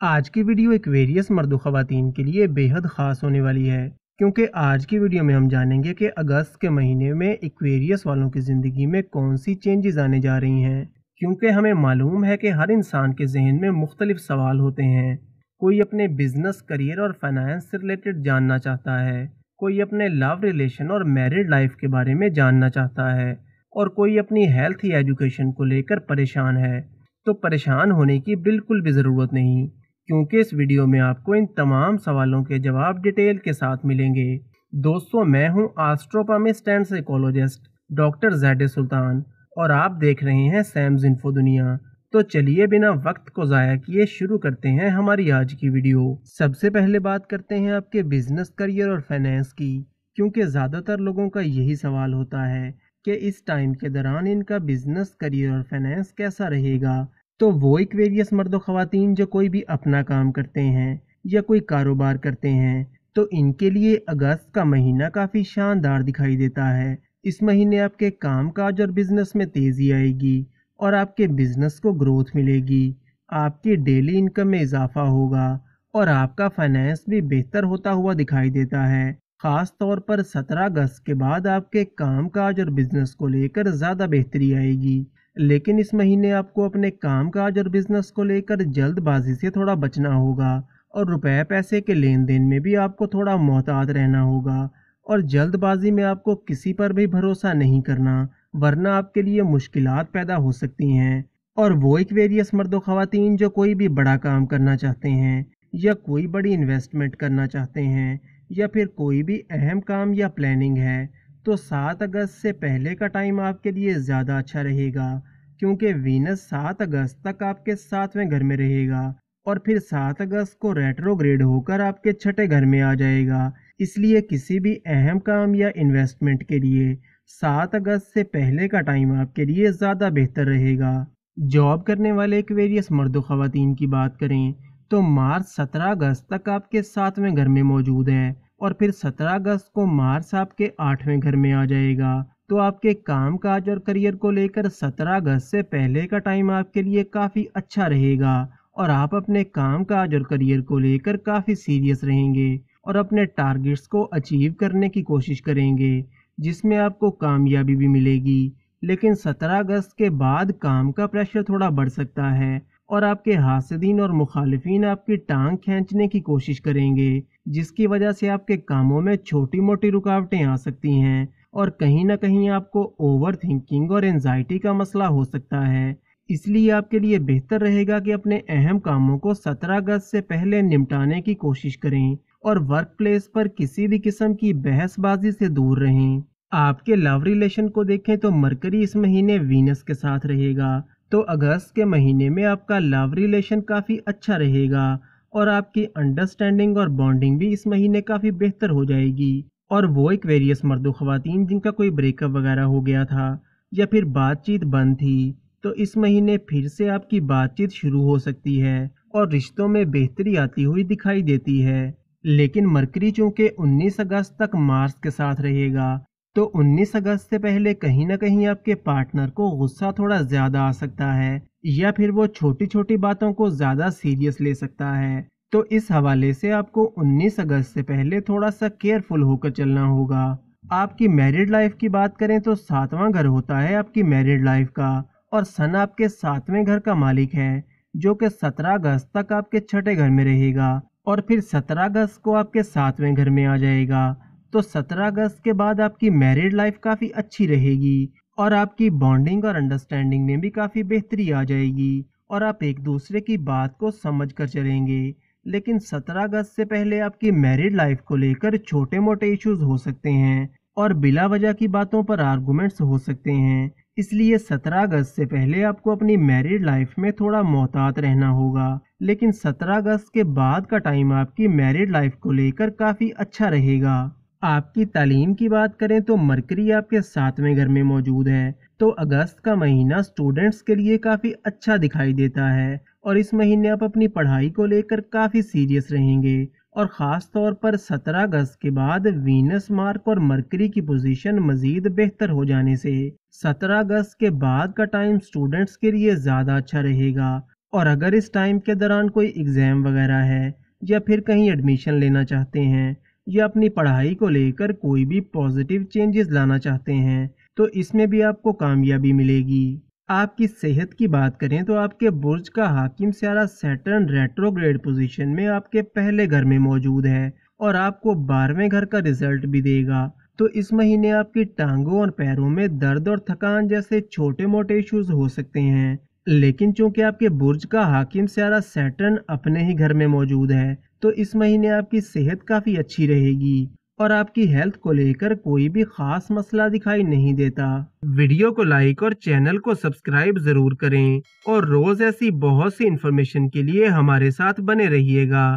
आज की video Aquarius मर्द व ख़वातीन के लिए बेहद ख़ास होने वाली है, क्योंकि आज की वीडियो में हम जानेंगे कि अगस्त के महीने में एक्वेरियस वालों की ज़िंदगी में कौन सी चेंजेस आने जा रही हैं। क्योंकि हमें मालूम है कि हर इंसान के जहन में मुख्तलिफ सवाल होते हैं। कोई अपने बिजनेस, करियर और फाइनेंस से रिलेटेड जानना चाहता है, कोई अपने लव रिलेशन और मैरिड लाइफ के बारे में जानना चाहता है, और कोई अपनी हेल्थ या एजुकेशन को लेकर परेशान है। तो परेशान होने की बिल्कुल भी ज़रूरत नहीं, क्योंकि इस वीडियो में आपको इन तमाम सवालों के जवाब डिटेल के साथ मिलेंगे। दोस्तों, मैं हूं एस्ट्रोपॉमिस्ट एंड साइकोलॉजिस्ट डॉक्टर ज़ैड सुल्तान, और आप देख रहे हैं सैम्स इन्फो दुनिया। तो चलिए बिना वक्त को ज़ाया किए शुरू करते हैं हमारी आज की वीडियो। सबसे पहले बात करते हैं आपके बिजनेस, करियर और फाइनेंस की, क्योंकि ज़्यादातर लोगों का यही सवाल होता है कि इस टाइम के दौरान इनका बिजनेस, करियर और फाइनेंस कैसा रहेगा। तो वो एक्वेरियस मर्द व ख़वातीन जो कोई भी अपना काम करते हैं या कोई कारोबार करते हैं, तो इनके लिए अगस्त का महीना काफ़ी शानदार दिखाई देता है। इस महीने आपके काम काज और बिजनेस में तेज़ी आएगी और आपके बिजनेस को ग्रोथ मिलेगी। आपकी डेली इनकम में इजाफा होगा और आपका फाइनेंस भी बेहतर होता हुआ दिखाई देता है। ख़ास तौर पर 17 अगस्त के बाद आपके काम काज और बिजनेस को लेकर ज़्यादा बेहतरी आएगी। लेकिन इस महीने आपको अपने काम काज और बिजनेस को लेकर जल्दबाजी से थोड़ा बचना होगा, और रुपए पैसे के लेन देन में भी आपको थोड़ा मोहतात रहना होगा। और जल्दबाजी में आपको किसी पर भी भरोसा नहीं करना, वरना आपके लिए मुश्किलात पैदा हो सकती हैं। और वो एक्वेरियस मर्दो ख़वातीन जो कोई भी बड़ा काम करना चाहते हैं या कोई बड़ी इन्वेस्टमेंट करना चाहते हैं या फिर कोई भी अहम काम या प्लानिंग है, तो 7 अगस्त से पहले का टाइम आपके लिए ज़्यादा अच्छा रहेगा, क्योंकि वीनस 7 अगस्त तक आपके 7वें घर में रहेगा और फिर 7 अगस्त को रेट्रोग्रेड होकर आपके 6ठे घर में आ जाएगा। इसलिए किसी भी अहम काम या इन्वेस्टमेंट के लिए 7 अगस्त से पहले का टाइम आपके लिए ज़्यादा बेहतर रहेगा। जॉब करने वाले एक्वेरियस मर्दो ख़वातीन की बात करें तो मार्च 17 अगस्त तक आपके 7वें घर में मौजूद है और फिर 17 अगस्त को मार्स आपके 8वें घर में आ जाएगा। तो आपके काम काज और करियर को लेकर 17 अगस्त से पहले का टाइम आपके लिए काफ़ी अच्छा रहेगा और आप अपने काम काज और करियर को लेकर काफ़ी सीरियस रहेंगे और अपने टारगेट्स को अचीव करने की कोशिश करेंगे, जिसमें आपको कामयाबी भी मिलेगी। लेकिन 17 अगस्त के बाद काम का प्रेशर थोड़ा बढ़ सकता है और आपके हासिदीन और मुखालिफिन आपकी टांग खींचने की कोशिश करेंगे, जिसकी वजह से आपके कामों में छोटी मोटी रुकावटें आ सकती हैं और कहीं ना कहीं आपको ओवर थिंकिंग और एंजाइटी का मसला हो सकता है। इसलिए आपके लिए बेहतर रहेगा कि अपने अहम कामों को 17 अगस्त से पहले निपटाने की कोशिश करें और वर्क प्लेस पर किसी भी किस्म की बहसबाजी से दूर रहें। आपके लव रिलेशन को देखें तो मरकरी इस महीने वीनस के साथ रहेगा, तो अगस्त के महीने में आपका लव रिलेशन काफ़ी अच्छा रहेगा और आपकी अंडरस्टैंडिंग और बॉन्डिंग भी इस महीने काफ़ी बेहतर हो जाएगी। और वो एक्वेरियस मर्दो ख़वातीन जिनका कोई ब्रेकअप वगैरह हो गया था या फिर बातचीत बंद थी, तो इस महीने फिर से आपकी बातचीत शुरू हो सकती है और रिश्तों में बेहतरी आती हुई दिखाई देती है। लेकिन मरकरी चूँकि 19 अगस्त तक मार्स के साथ रहेगा, तो 19 अगस्त से पहले कहीं ना कहीं आपके पार्टनर को गुस्सा थोड़ा ज़्यादा आ सकता है या फिर वो छोटी छोटी बातों को ज़्यादा सीरियस ले सकता है। तो इस हवाले से आपको 19 अगस्त से पहले थोड़ा सा केयरफुल होकर चलना होगा। आपकी मैरिड लाइफ की बात करें तो 7वां घर होता है आपकी मैरिड लाइफ का, और सन आपके 7वें घर का मालिक है, जो कि 17 अगस्त तक आपके 6ठे घर में रहेगा और फिर 17 अगस्त को आपके 7वें घर में आ जाएगा। तो 17 अगस्त के बाद आपकी मैरिड लाइफ काफ़ी अच्छी रहेगी और आपकी बॉन्डिंग और अंडरस्टैंडिंग में भी काफ़ी बेहतरी आ जाएगी और आप एक दूसरे की बात को समझ कर चलेंगे। लेकिन 17 अगस्त से पहले आपकी मैरिड लाइफ को लेकर छोटे मोटे इश्यूज हो सकते हैं और बिला वजह की बातों पर आर्गुमेंट्स हो सकते हैं। इसलिए 17 अगस्त से पहले आपको अपनी मैरिड लाइफ में थोड़ा मोहतात रहना होगा। लेकिन 17 अगस्त के बाद का टाइम आपकी मैरिड लाइफ को लेकर काफ़ी अच्छा रहेगा। आपकी तालीम की बात करें तो मरकरी आपके 7वें घर में मौजूद है, तो अगस्त का महीना स्टूडेंट्स के लिए काफ़ी अच्छा दिखाई देता है और इस महीने आप अपनी पढ़ाई को लेकर काफ़ी सीरियस रहेंगे। और ख़ास तौर पर 17 अगस्त के बाद वीनस, मार्क और मरकरी की पोजीशन मज़ीद बेहतर हो जाने से 17 अगस्त के बाद का टाइम स्टूडेंट्स के लिए ज़्यादा अच्छा रहेगा और अगर इस टाइम के दौरान कोई एग्ज़ाम वगैरह है या फिर कहीं एडमिशन लेना चाहते हैं या अपनी पढ़ाई को लेकर कोई भी पॉजिटिव चेंजेस लाना चाहते हैं तो इसमें भी आपको कामयाबी मिलेगी। आपकी सेहत की बात करें तो आपके बुर्ज का हाकिम सियारा सैटर्न रेट्रोग्रेड पोजीशन में आपके पहले घर में मौजूद है और आपको 12वें घर का रिजल्ट भी देगा। तो इस महीने आपकी टांगों और पैरों में दर्द और थकान जैसे छोटे मोटे इश्यूज हो सकते हैं, लेकिन चूंकि आपके बुर्ज का हाकिम सियारा सैटर्न अपने ही घर में मौजूद है तो इस महीने आपकी सेहत काफ़ी अच्छी रहेगी और आपकी हेल्थ को लेकर कोई भी खास मसला दिखाई नहीं देता। वीडियो को लाइक और चैनल को सब्सक्राइब ज़रूर करें और रोज़ ऐसी बहुत सी इन्फॉर्मेशन के लिए हमारे साथ बने रहिएगा।